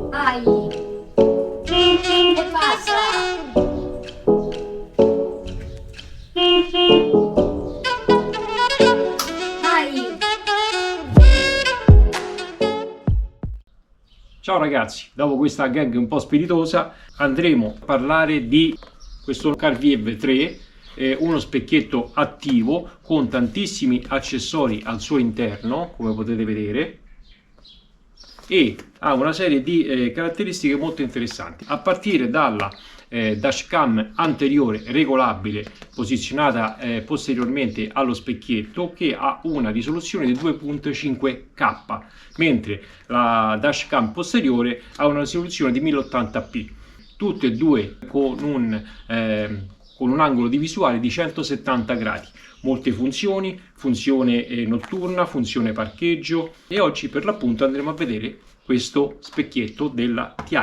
Vai! E basta! Vai! Ciao ragazzi, dopo questa gag un po' spiritosa andremo a parlare di questo Carviev 3, uno specchietto attivo con tantissimi accessori al suo interno, come potete vedere, e ha una serie di caratteristiche molto interessanti, a partire dalla dashcam anteriore regolabile posizionata posteriormente allo specchietto, che ha una risoluzione di 2.5K, mentre la dashcam posteriore ha una risoluzione di 1080p, tutte e due con un angolo di visuale di 170 gradi. Molte funzioni, funzione notturna, funzione parcheggio, e oggi per l'appunto andremo a vedere questo specchietto della TI,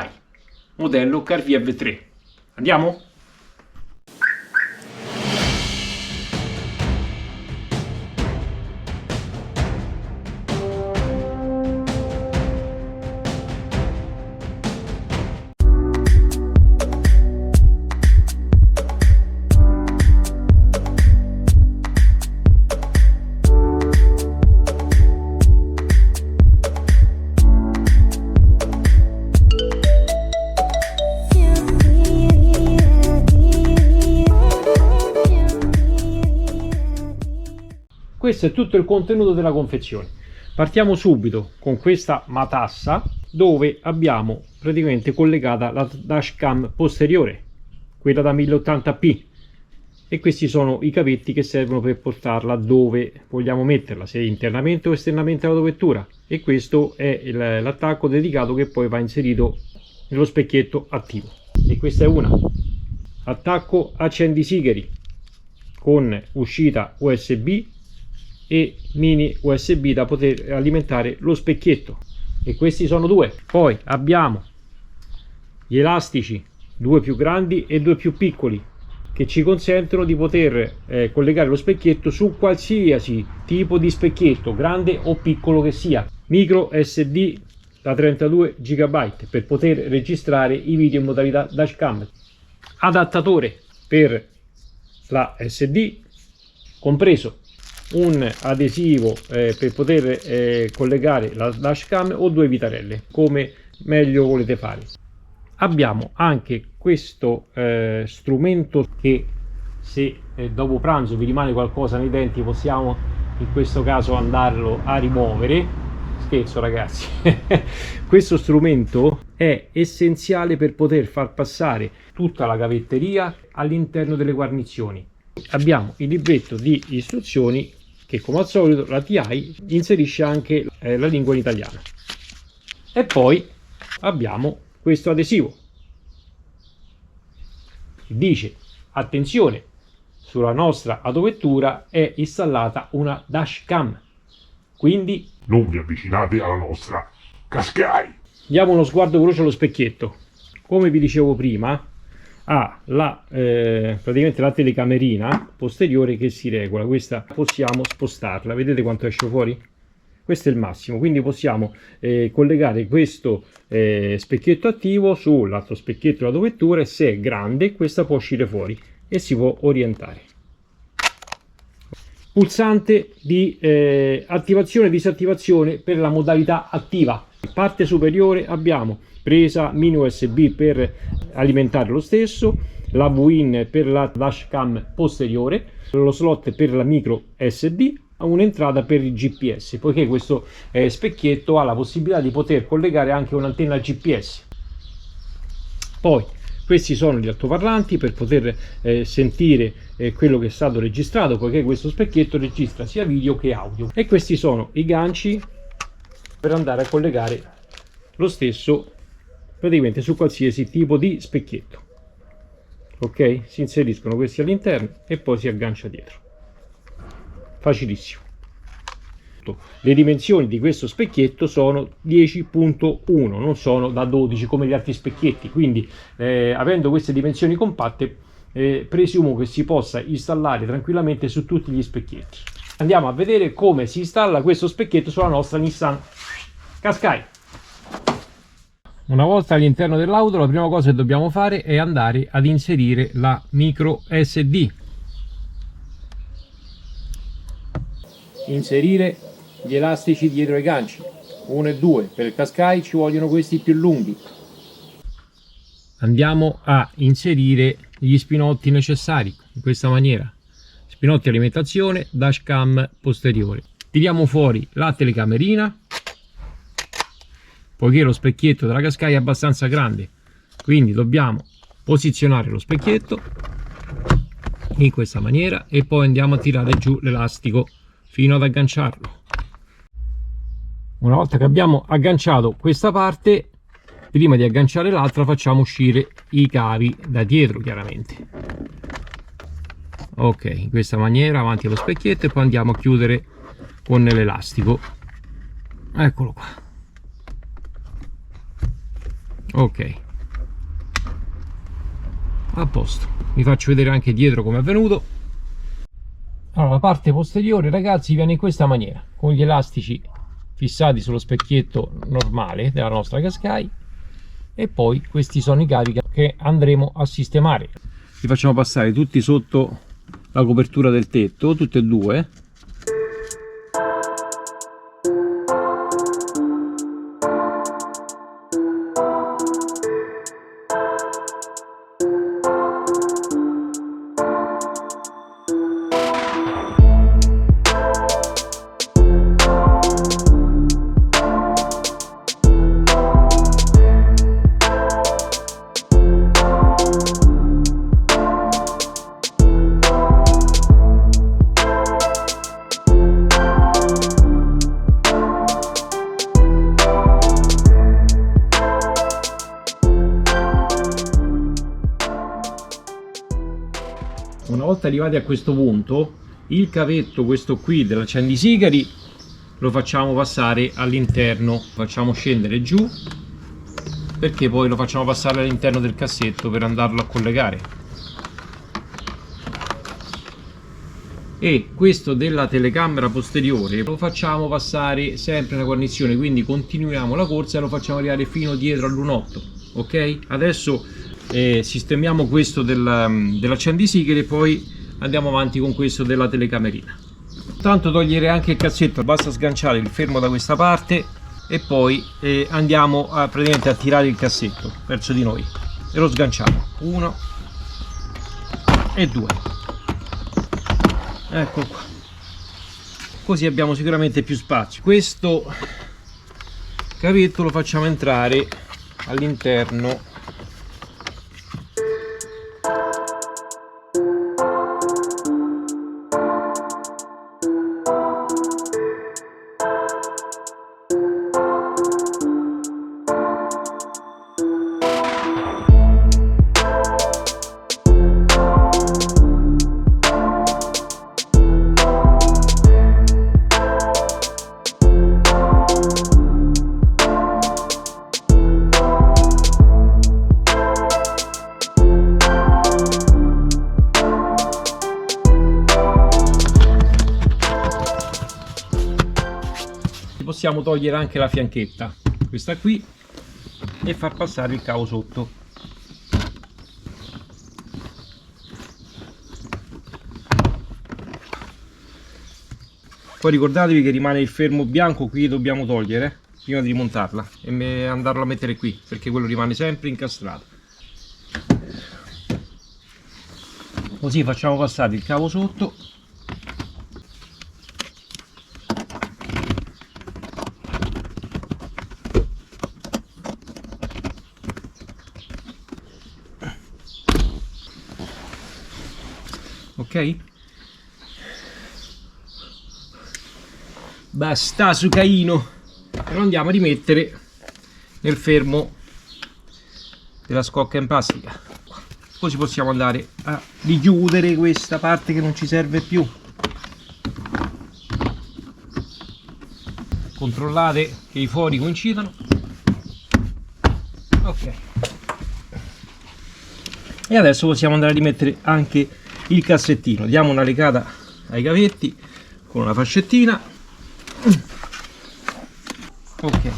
modello Carviev 3. Andiamo? Questo è tutto il contenuto della confezione. Partiamo subito con questa matassa, dove abbiamo praticamente collegata la dashcam posteriore, quella da 1080p, e questi sono i cavetti che servono per portarla dove vogliamo metterla, se internamente o esternamente alla vettura, e questo è l'attacco dedicato che poi va inserito nello specchietto attivo. E questa è una attacco accendisigari con uscita USB e mini USB da poter alimentare lo specchietto, e questi sono due. Poi abbiamo gli elastici, due più grandi e due più piccoli, che ci consentono di poter collegare lo specchietto su qualsiasi tipo di specchietto, grande o piccolo che sia. Micro SD da 32 GB per poter registrare i video in modalità dashcam. Adattatore per la SD, compreso un adesivo per poter collegare la dashcam, o due vitarelle, come meglio volete fare. Abbiamo anche questo strumento che, se dopo pranzo vi rimane qualcosa nei denti, possiamo in questo caso andarlo a rimuovere. Scherzo ragazzi. Questo strumento è essenziale per poter far passare tutta la cavetteria all'interno delle guarnizioni. Abbiamo il libretto di istruzioni che, come al solito, la TI inserisce anche la lingua in italiano. E poi abbiamo questo adesivo che dice: attenzione, sulla nostra autovettura è installata una dashcam, quindi non vi avvicinate alla nostra Qashqai. diamo uno sguardo veloce allo specchietto. Come vi dicevo prima, ha praticamente la telecamerina posteriore che si regola. Questa possiamo spostarla, vedete quanto esce fuori? Questo è il massimo, quindi possiamo collegare questo specchietto attivo sull'altro specchietto dell'autovettura, e se è grande questa può uscire fuori e si può orientare. Pulsante di attivazione e disattivazione per la modalità attiva. Parte superiore abbiamo presa mini USB per alimentare lo stesso, la VIN per la dashcam posteriore, lo slot per la micro SD, un'entrata per il GPS, poiché questo specchietto ha la possibilità di poter collegare anche un'antenna GPS. Poi questi sono gli altoparlanti per poter sentire quello che è stato registrato, poiché questo specchietto registra sia video che audio. E questi sono i ganci per andare a collegare lo stesso praticamente su qualsiasi tipo di specchietto. Ok, si inseriscono questi all'interno e poi si aggancia dietro. Facilissimo. Le dimensioni di questo specchietto sono 10.1, non sono da 12 come gli altri specchietti, quindi avendo queste dimensioni compatte presumo che si possa installare tranquillamente su tutti gli specchietti. Andiamo a vedere come si installa questo specchietto sulla nostra Nissan Qashqai. Una volta all'interno dell'auto, la prima cosa che dobbiamo fare è andare ad inserire la micro SD. Inserire gli elastici dietro ai ganci, 1 e 2. Per il Qashqai ci vogliono questi più lunghi. Andiamo a inserire gli spinotti necessari in questa maniera. Spinotti alimentazione, dashcam posteriore. Tiriamo fuori la telecamerina, poiché lo specchietto della Qashqai è abbastanza grande, quindi dobbiamo posizionare lo specchietto in questa maniera e poi andiamo a tirare giù l'elastico fino ad agganciarlo. Una volta che abbiamo agganciato questa parte, prima di agganciare l'altra facciamo uscire i cavi da dietro, chiaramente. Ok, in questa maniera avanti allo specchietto e poi andiamo a chiudere con l'elastico. Eccolo qua. Ok, a posto. Vi faccio vedere anche dietro come è venuto. Allora, la parte posteriore, ragazzi, viene in questa maniera, con gli elastici fissati sullo specchietto normale della nostra Qashqai, e poi questi sono i cavi che andremo a sistemare. Li facciamo passare tutti sotto la copertura del tetto, tutte e due. Una volta arrivati a questo punto, il cavetto, questo qui dell'accendisigari, lo facciamo passare all'interno, facciamo scendere giù, perché poi lo facciamo passare all'interno del cassetto per andarlo a collegare. E questo della telecamera posteriore lo facciamo passare sempre una guarnizione, quindi continuiamo la corsa e lo facciamo arrivare fino dietro al lunotto. Ok? Adesso sistemiamo questo dell'accendisigari e poi andiamo avanti con questo della telecamerina. Tanto togliere anche il cassetto, basta sganciare il fermo da questa parte e poi andiamo praticamente a tirare il cassetto verso di noi e lo sganciamo. 1 e 2. Ecco qua, così abbiamo sicuramente più spazio. Questo cavetto lo facciamo entrare all'interno possiamo togliere anche la fianchetta, questa qui, e far passare il cavo sotto. Poi ricordatevi che rimane il fermo bianco qui, dobbiamo togliere prima di rimontarla e andarlo a mettere qui, perché quello rimane sempre incastrato. Così facciamo passare il cavo sotto. Ok? Basta su Caino, e lo andiamo a rimettere nel fermo della scocca in plastica. Così possiamo andare a richiudere questa parte che non ci serve più. Controllate che i fori coincidano. Ok, e adesso possiamo andare a rimettere anche il cassettino. Diamo una legata ai cavetti con una fascettina. Ok,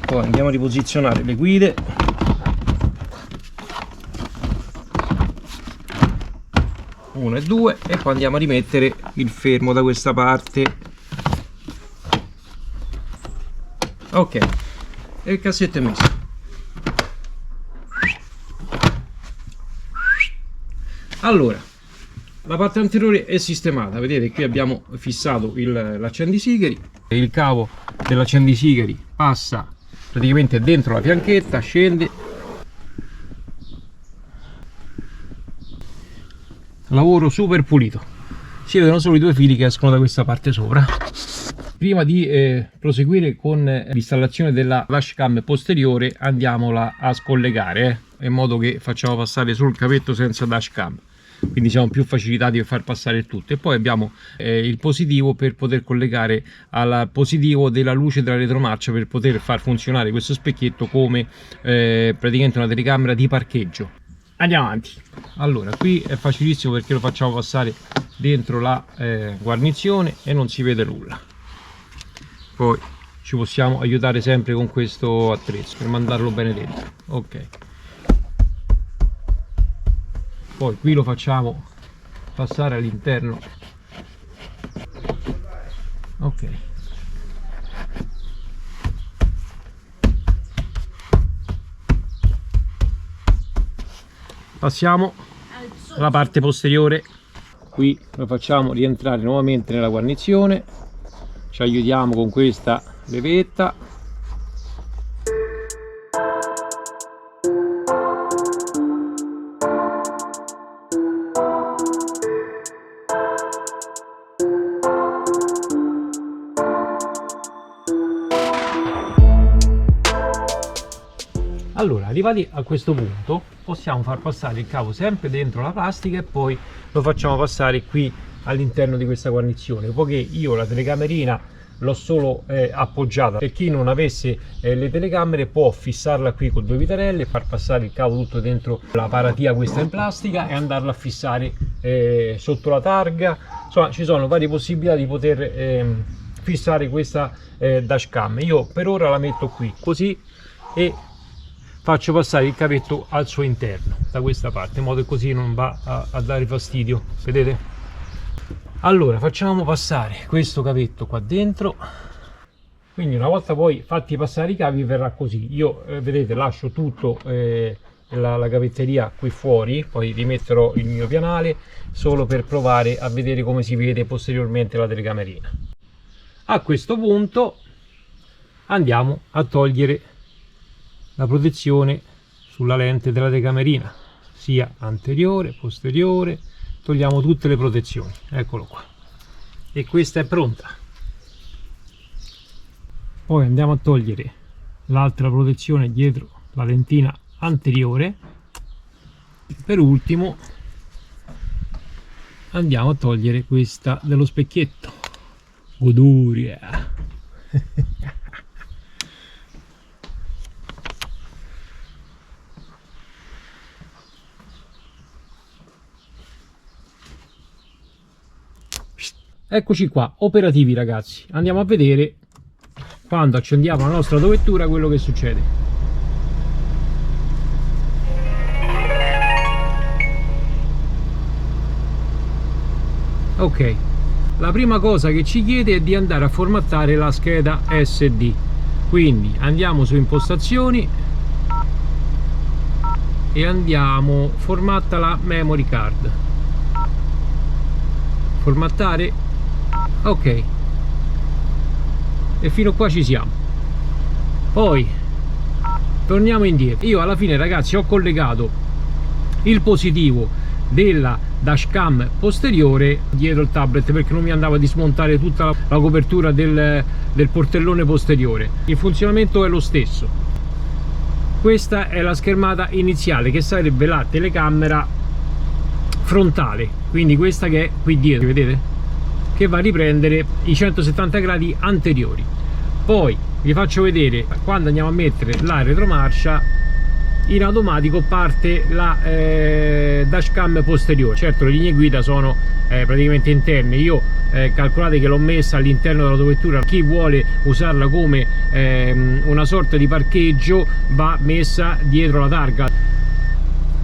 poi andiamo a riposizionare le guide. Una e due, e poi andiamo a rimettere il fermo da questa parte. Ok, e il cassetto è messo. Allora, la parte anteriore è sistemata, vedete qui abbiamo fissato l'accendisigari, il cavo dell'accendisigari passa praticamente dentro la fianchetta, scende, lavoro super pulito, si vedono solo i due fili che escono da questa parte sopra. Prima di proseguire con l'installazione della dashcam posteriore andiamola a scollegare, in modo che facciamo passare solo il cavetto senza dashcam, quindi siamo più facilitati a far passare il tutto. E poi abbiamo il positivo per poter collegare al positivo della luce della retromarcia, per poter far funzionare questo specchietto come praticamente una telecamera di parcheggio. Andiamo avanti. Allora, qui è facilissimo perché lo facciamo passare dentro la guarnizione e non si vede nulla. Poi ci possiamo aiutare sempre con questo attrezzo per mandarlo bene dentro. Ok, poi qui lo facciamo passare all'interno. Ok, passiamo alla parte posteriore. Qui lo facciamo rientrare nuovamente nella guarnizione, ci aiutiamo con questa levetta. Allora, arrivati a questo punto possiamo far passare il cavo sempre dentro la plastica e poi lo facciamo passare qui all'interno di questa guarnizione, poiché io la telecamerina l'ho solo appoggiata. Per chi non avesse le telecamere può fissarla qui con due vitarelle, far passare il cavo tutto dentro la paratia questa in plastica e andarla a fissare sotto la targa. Insomma, ci sono varie possibilità di poter fissare questa dashcam. Io per ora la metto qui così e faccio passare il cavetto al suo interno da questa parte, in modo che così non va a dare fastidio, vedete? Allora facciamo passare questo cavetto qua dentro, quindi una volta poi fatti passare i cavi verrà così. Io vedete lascio tutto la cavetteria qui fuori, poi rimetterò il mio pianale solo per provare a vedere come si vede posteriormente la telecamerina. A questo punto andiamo a togliere la protezione sulla lente della telecamera, sia anteriore, posteriore. Togliamo tutte le protezioni, eccolo qua, e questa è pronta. Poi andiamo a togliere l'altra protezione dietro la lentina anteriore. Per ultimo andiamo a togliere questa dello specchietto. Goduria. Eccoci qua, operativi ragazzi. Andiamo a vedere quando accendiamo la nostra autovettura quello che succede. Ok, la prima cosa che ci chiede è di andare a formattare la scheda SD. Quindi andiamo su impostazioni e andiamo formatta la memory card. Formattare. Ok, e fino a qua ci siamo. Poi torniamo indietro. Io alla fine ragazzi ho collegato il positivo della dashcam posteriore dietro il tablet, perché non mi andava di smontare tutta la copertura del portellone posteriore. Il funzionamento è lo stesso. Questa è la schermata iniziale, che sarebbe la telecamera frontale, quindi questa che è qui dietro, vedete? Che va a riprendere i 170 gradi anteriori. Poi vi faccio vedere quando andiamo a mettere la retromarcia in automatico parte la dashcam posteriore. Certo, le linee guida sono praticamente interne. Io calcolate che l'ho messa all'interno dell'autovettura. Chi vuole usarla come una sorta di parcheggio va messa dietro la targa.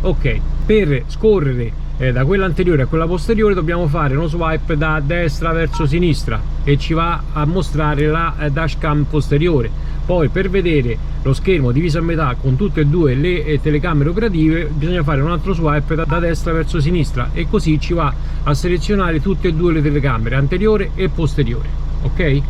Ok, per scorrere da quella anteriore a quella posteriore dobbiamo fare uno swipe da destra verso sinistra e ci va a mostrare la dashcam posteriore. Poi per vedere lo schermo diviso a metà con tutte e due le telecamere operative bisogna fare un altro swipe da destra verso sinistra e così ci va a selezionare tutte e due le telecamere, anteriore e posteriore. Ok?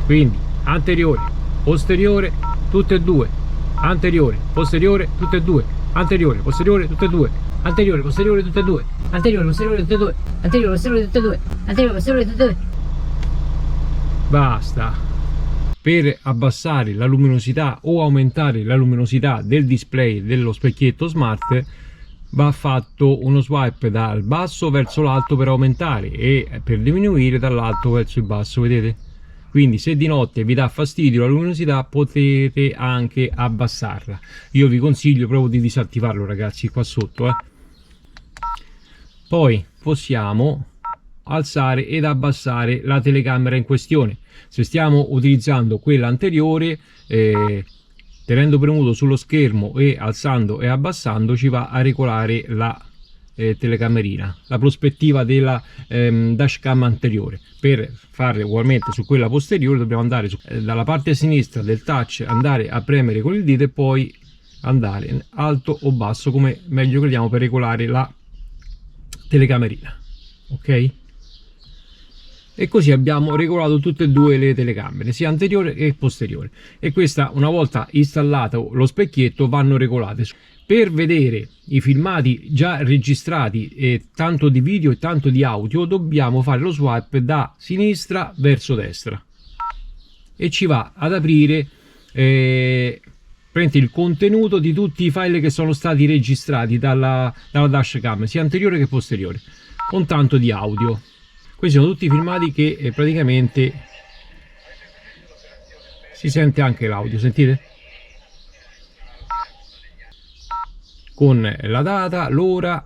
Quindi anteriore, posteriore, tutte e due, anteriore, posteriore, tutte e due, anteriore, posteriore, tutte e due, anteriore, posteriore, tutte e due, anteriore, posteriore, tutte e due, anteriore, posteriore, tutte e due, anteriore, posteriore, tutte e due. Basta. Per abbassare la luminosità o aumentare la luminosità del display dello specchietto smart va fatto uno swipe dal basso verso l'alto per aumentare e per diminuire dall'alto verso il basso, vedete? Quindi se di notte vi dà fastidio la luminosità potete anche abbassarla. Io vi consiglio proprio di disattivarlo, ragazzi, qua sotto. Poi possiamo alzare ed abbassare la telecamera in questione. Se stiamo utilizzando quella anteriore, tenendo premuto sullo schermo e alzando e abbassando ci va a regolare la telecamerina, la prospettiva della dashcam anteriore. Per farle ugualmente su quella posteriore dobbiamo andare dalla parte sinistra del touch, andare a premere con il dito e poi andare alto o basso come meglio crediamo per regolare la telecamerina. Ok? E così abbiamo regolato tutte e due le telecamere, sia anteriore che posteriore, e questa, una volta installato lo specchietto, vanno regolate. Per vedere i filmati già registrati, tanto di video e tanto di audio, dobbiamo fare lo swipe da sinistra verso destra e ci va ad aprire il contenuto di tutti i file che sono stati registrati dalla dashcam, sia anteriore che posteriore, con tanto di audio. Questi sono tutti i filmati che praticamente si sente anche l'audio, sentite? Con la data, l'ora,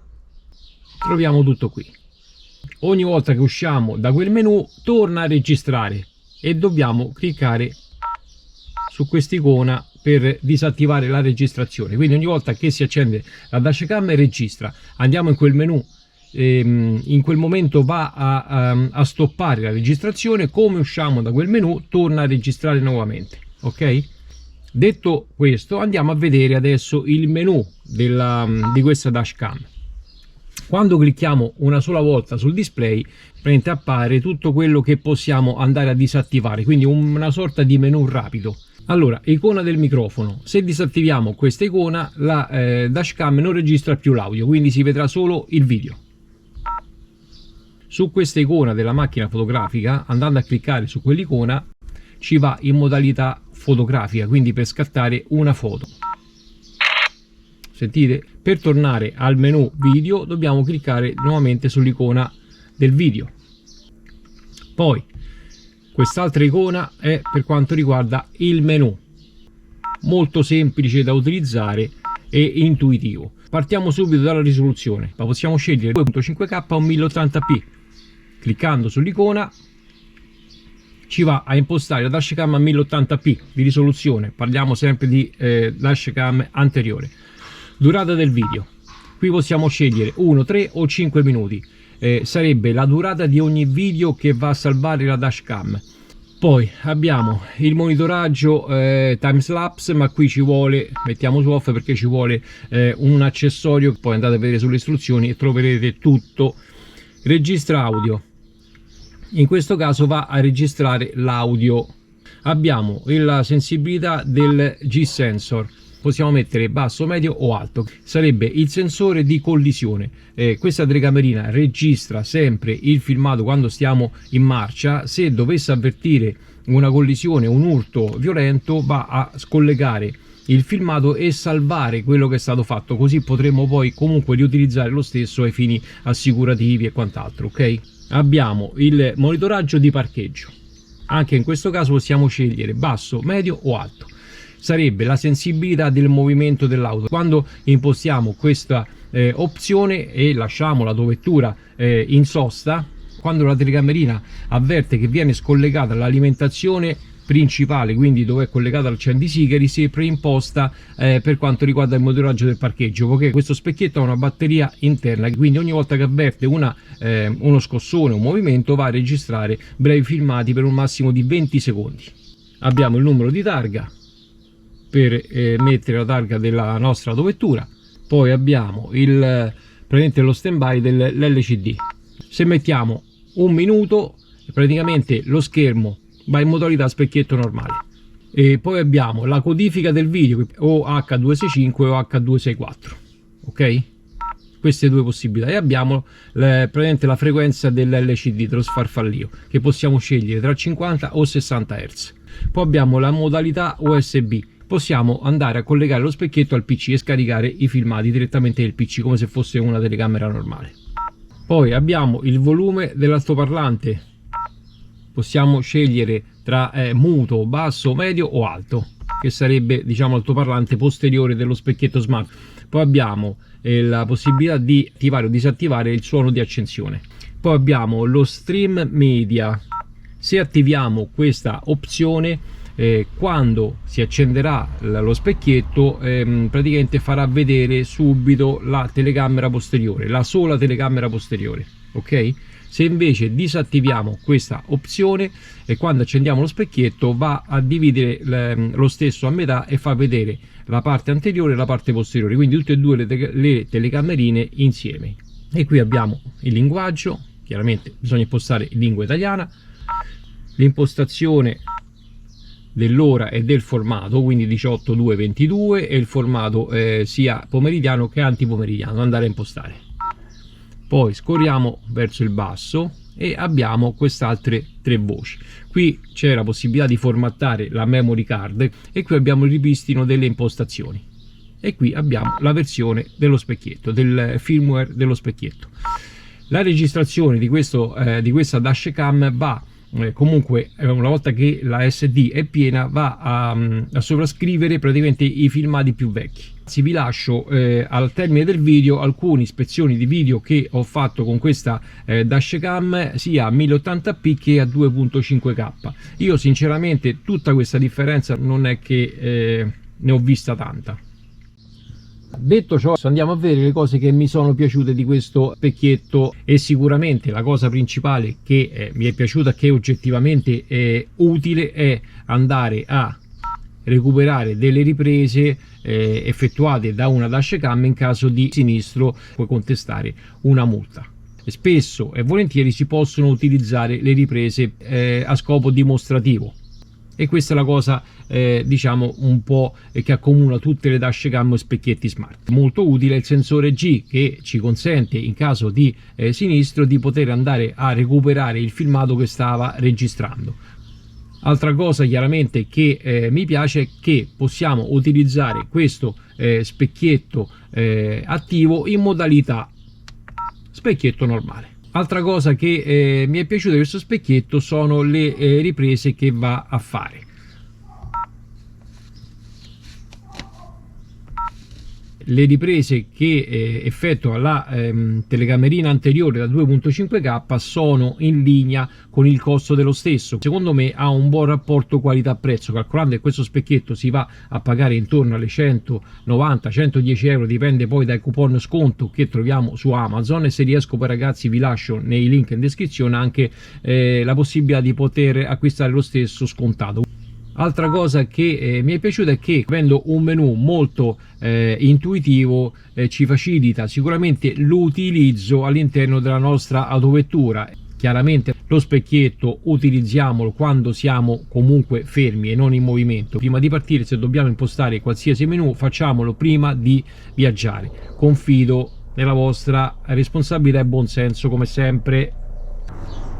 troviamo tutto qui. Ogni volta che usciamo da quel menu torna a registrare e dobbiamo cliccare su quest'icona per disattivare la registrazione. Quindi ogni volta che si accende la dashcam registra, andiamo in quel menu, in quel momento va a stoppare la registrazione, come usciamo da quel menu torna a registrare nuovamente. Ok? Detto questo, andiamo a vedere adesso il menu di questa dashcam. Quando clicchiamo una sola volta sul display appare tutto quello che possiamo andare a disattivare, quindi una sorta di menu rapido. Allora, icona del microfono: se disattiviamo questa icona la dashcam non registra più l'audio, quindi si vedrà solo il video. Su questa icona della macchina fotografica, andando a cliccare su quell'icona, ci va in modalità fotografica, quindi per scattare una foto. Sentite? Per tornare al menu video dobbiamo cliccare nuovamente sull'icona del video. Poi quest'altra icona è per quanto riguarda il menu, molto semplice da utilizzare e intuitivo. Partiamo subito dalla risoluzione, ma possiamo scegliere 2.5K o 1080p. Cliccando sull'icona ci va a impostare la dashcam a 1080p di risoluzione, parliamo sempre di dashcam anteriore. Durata del video, qui possiamo scegliere 1, 3 o 5 minuti, sarebbe la durata di ogni video che va a salvare la dashcam. Poi abbiamo il monitoraggio timelapse, ma qui ci vuole, mettiamo su off perché ci vuole un accessorio, poi andate a vedere sulle istruzioni e troverete tutto. Registra audio, in questo caso va a registrare l'audio. Abbiamo la sensibilità del G-sensor, possiamo mettere basso, medio o alto, sarebbe il sensore di collisione. Questa telecamerina registra sempre il filmato quando stiamo in marcia. Se dovesse avvertire una collisione, un urto violento, va a scollegare il filmato e salvare quello che è stato fatto, così potremo poi comunque riutilizzare lo stesso ai fini assicurativi e quant'altro. Ok? Abbiamo il monitoraggio di parcheggio, anche in questo caso possiamo scegliere basso, medio o alto. sarebbe la sensibilità del movimento dell'auto. Quando impostiamo questa opzione e lasciamo l'autovettura in sosta, quando la telecamerina avverte che viene scollegata l'alimentazione principale, quindi dove è collegata al accendisigari, si preimposta per quanto riguarda il monitoraggio del parcheggio, poiché questo specchietto ha una batteria interna, quindi ogni volta che avverte uno scossone, un movimento, va a registrare brevi filmati per un massimo di 20 secondi. Abbiamo il numero di targa per mettere la targa della nostra autovettura, poi abbiamo praticamente lo stand by dell'LCD. Se mettiamo un minuto, praticamente lo schermo va in modalità specchietto normale. E poi abbiamo la codifica del video, o H265 o H264, ok? Queste due possibilità. E abbiamo praticamente la frequenza dell'LCD, dello sfarfallio, che possiamo scegliere tra 50 o 60 Hz. Poi abbiamo la modalità USB, possiamo andare a collegare lo specchietto al PC e scaricare i filmati direttamente del PC come se fosse una telecamera normale. Poi abbiamo il volume dell'altoparlante, possiamo scegliere tra muto, basso, medio o alto, che sarebbe, diciamo, l'altoparlante posteriore dello specchietto smart. Poi abbiamo la possibilità di attivare o disattivare il suono di accensione. Poi abbiamo lo stream media. Se attiviamo questa opzione, quando si accenderà lo specchietto, praticamente farà vedere subito la telecamera posteriore, la sola telecamera posteriore, ok? Se invece disattiviamo questa opzione, e quando accendiamo lo specchietto va a dividere lo stesso a metà e fa vedere la parte anteriore e la parte posteriore, quindi tutte e due le telecamerine insieme. E qui abbiamo il linguaggio, chiaramente bisogna impostare in lingua italiana, l'impostazione dell'ora e del formato, quindi 18:2:22, e il formato sia pomeridiano che antipomeridiano, andare a impostare. Poi scorriamo verso il basso e abbiamo quest'altre tre voci. Qui c'è la possibilità di formattare la memory card e qui abbiamo il ripristino delle impostazioni. E qui abbiamo la versione dello specchietto, del firmware dello specchietto. La registrazione di questa dashcam va comunque, una volta che la SD è piena, va a sovrascrivere praticamente i filmati più vecchi. Vi lascio al termine del video alcune ispezioni di video che ho fatto con questa dashcam sia a 1080p che a 2.5K. Io sinceramente tutta questa differenza non è che ne ho vista tanta. Detto ciò, andiamo a vedere le cose che mi sono piaciute di questo specchietto, e sicuramente la cosa principale che mi è piaciuta, che oggettivamente è utile, è andare a recuperare delle riprese effettuate da una dashcam in caso di sinistro, puoi contestare una multa. Spesso e volentieri si possono utilizzare le riprese a scopo dimostrativo, e questa è la cosa diciamo un po' che accomuna tutte le dashcam o specchietti smart. Molto utile il sensore G, che ci consente in caso di sinistro di poter andare a recuperare il filmato che stava registrando. Altra cosa chiaramente che mi piace è che possiamo utilizzare questo specchietto attivo in modalità specchietto normale. Altra cosa che mi è piaciuta di questo specchietto sono le riprese che va a fare. Le riprese che effettua la telecamerina anteriore da 2.5K sono in linea con il costo dello stesso. Secondo me ha un buon rapporto qualità-prezzo, calcolando che questo specchietto si va a pagare intorno alle 190-110 euro, dipende poi dai coupon sconto che troviamo su Amazon, e se riesco poi ragazzi vi lascio nei link in descrizione anche la possibilità di poter acquistare lo stesso scontato. Altra cosa che mi è piaciuta è che, avendo un menu molto intuitivo, ci facilita sicuramente l'utilizzo all'interno della nostra autovettura. Chiaramente lo specchietto utilizziamolo quando siamo comunque fermi e non in movimento. Prima di partire, se dobbiamo impostare qualsiasi menu, facciamolo prima di viaggiare. Confido nella vostra responsabilità e buonsenso come sempre.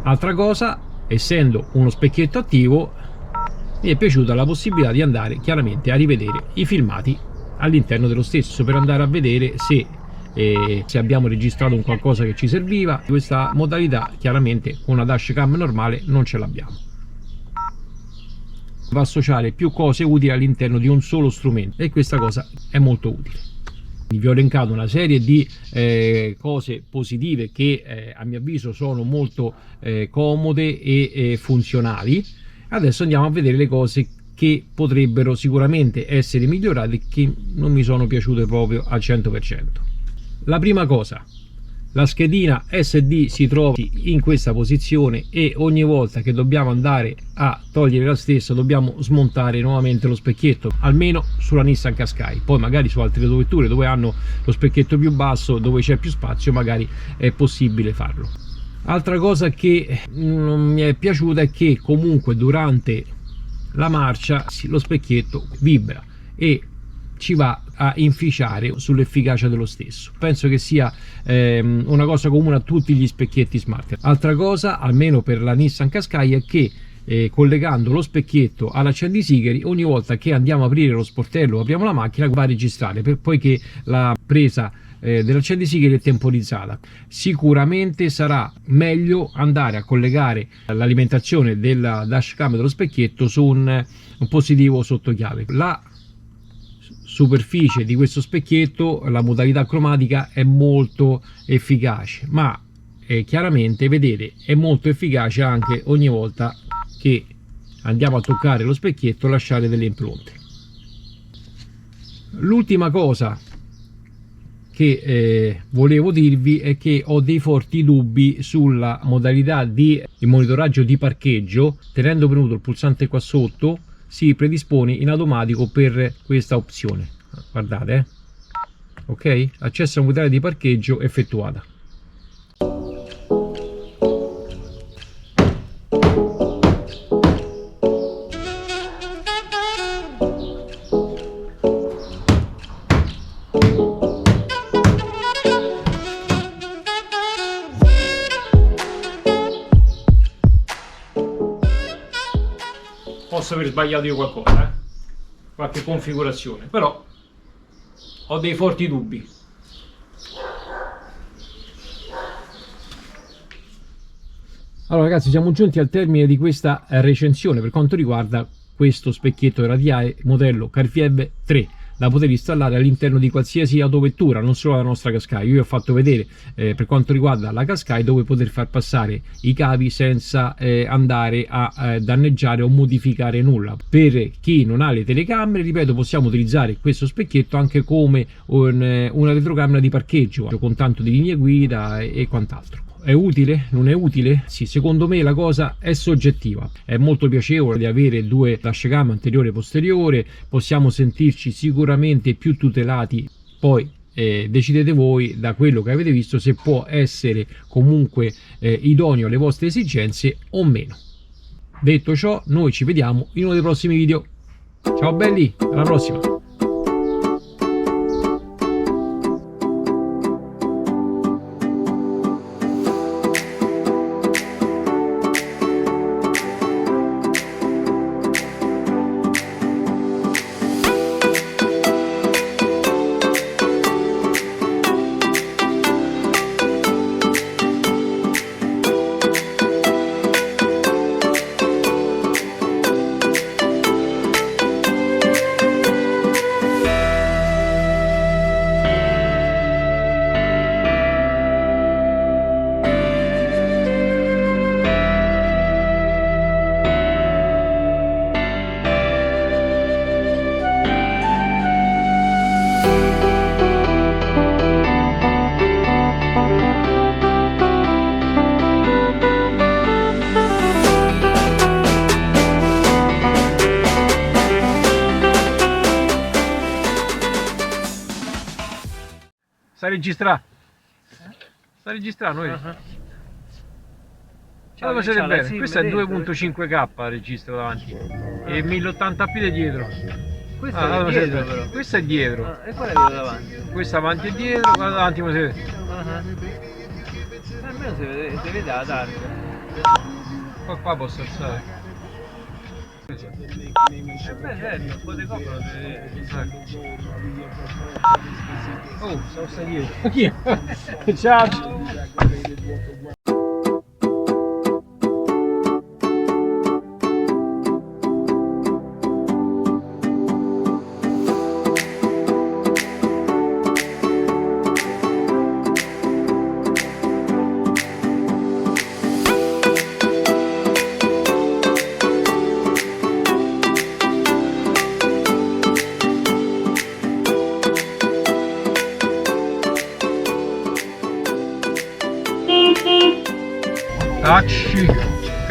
Altra cosa, essendo uno specchietto attivo, mi è piaciuta la possibilità di andare chiaramente a rivedere i filmati all'interno dello stesso, per andare a vedere se abbiamo registrato un qualcosa che ci serviva. Questa modalità chiaramente con una dashcam normale non ce l'abbiamo. va a associare più cose utili all'interno di un solo strumento, e questa cosa è molto utile. Vi ho elencato una serie di cose positive che a mio avviso sono molto comode e funzionali. Adesso andiamo a vedere le cose che potrebbero sicuramente essere migliorate, che non mi sono piaciute proprio al 100%. La prima cosa: la schedina SD si trova in questa posizione e ogni volta che dobbiamo andare a togliere la stessa dobbiamo smontare nuovamente lo specchietto, almeno sulla Nissan Qashqai. Poi magari su altre vetture dove hanno lo specchietto più basso, dove c'è più spazio, magari è possibile farlo. Altra cosa che non mi è piaciuta è che comunque durante la marcia lo specchietto vibra e ci va a inficiare sull'efficacia dello stesso. Penso che sia una cosa comune a tutti gli specchietti smart. Altra cosa, almeno per la Nissan Qashqai, è che collegando lo specchietto all'accendisigari, ogni volta che andiamo a aprire lo sportello o apriamo la macchina va a registrare, poiché la presa dell'accendisigari è temporizzata. Sicuramente sarà meglio andare a collegare l'alimentazione della dashcam dello specchietto su un positivo sottochiave. La superficie di questo specchietto, la modalità cromatica è molto efficace, ma chiaramente vedete è molto efficace anche ogni volta che andiamo a toccare lo specchietto, lasciare delle impronte. L'ultima cosa che volevo dirvi è che ho dei forti dubbi sulla modalità di monitoraggio di parcheggio. Tenendo premuto il pulsante qua sotto si predispone in automatico per questa opzione, guardate, ok, accesso a modalità di parcheggio effettuata. Posso aver sbagliato io qualcosa, qualche configurazione, però ho dei forti dubbi. Allora ragazzi, siamo giunti al termine di questa recensione per quanto riguarda questo specchietto radiale modello Carfiev 3, da poter installare all'interno di qualsiasi autovettura, non solo la nostra Qashqai. Io vi ho fatto vedere per quanto riguarda la Qashqai dove poter far passare i cavi senza andare a danneggiare o modificare nulla. Per chi non ha le telecamere, ripeto, possiamo utilizzare questo specchietto anche come una retrocamera di parcheggio con tanto di linee guida e quant'altro. È utile? Non è utile? Sì, secondo me la cosa è soggettiva. È molto piacevole avere due dashcam anteriore e posteriore, possiamo sentirci sicuramente più tutelati. Poi decidete voi, da quello che avete visto, se può essere comunque idoneo alle vostre esigenze o meno. Detto ciò, noi ci vediamo in uno dei prossimi video. Ciao belli, alla prossima! Sta registrando? Sta registrando, vedi? Ciao, siete bene? Questo è 2.5K registra davanti e 1080p dietro. Questo è dietro però. Questo è dietro. E qual è quello davanti? Questo avanti e dietro, guarda davanti come si vede. Almeno si vede la targa. Qua posso alzare. Beh, certo, un po' di copro si vede. Oh, stavo dietro. Chi è? Ciao.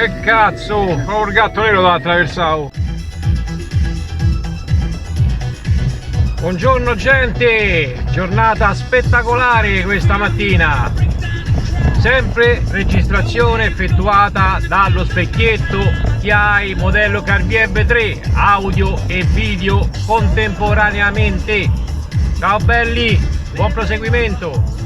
Che cazzo, proprio il gatto nero da attraversare. Buongiorno gente, giornata spettacolare questa mattina. Sempre registrazione effettuata dallo specchietto TI modello Carbieb 3, audio e video contemporaneamente. Ciao belli, buon proseguimento.